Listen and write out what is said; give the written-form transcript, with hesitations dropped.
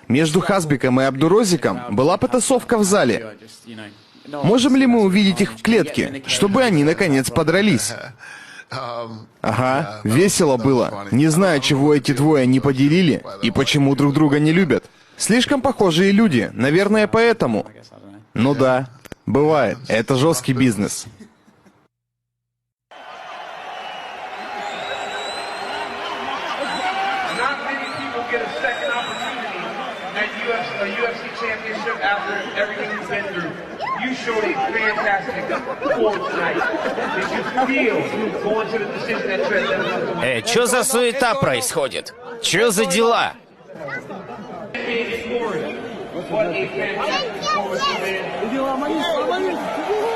Между Хасбиком и Абдурозиком была потасовка в зале. Можем ли мы увидеть их в клетке, чтобы они наконец подрались? Ага, весело было. Не знаю, чего эти двое не поделили и почему друг друга не любят. Слишком похожие люди, наверное, поэтому. Ну да, бывает. Это жесткий бизнес. Чё за суета происходит? Чё за дела? What a fantastic performance.